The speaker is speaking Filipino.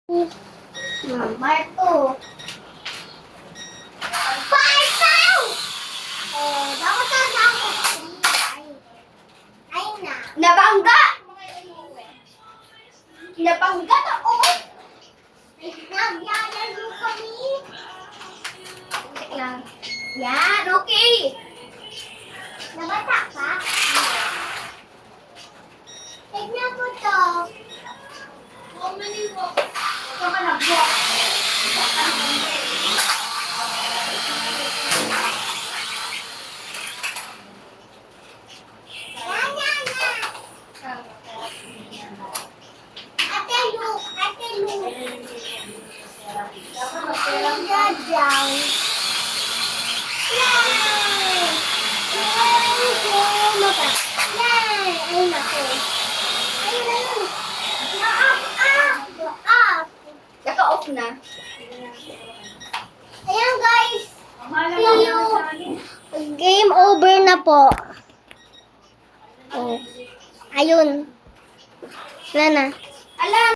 Marto. Marto! Bakit na ako? Ay na. Nabangga! Nabangga na ako. Nagyayalo kami. Yan, okay. Nabata ka? Tignan mo to. Huwag maniwag. Huwag ka nag-walk. Ate Luke. Jajaw. Ay, naku. Naka-off na. Ayan guys. See you. Game over na po. Oh. Ayun. Wala na. Alam.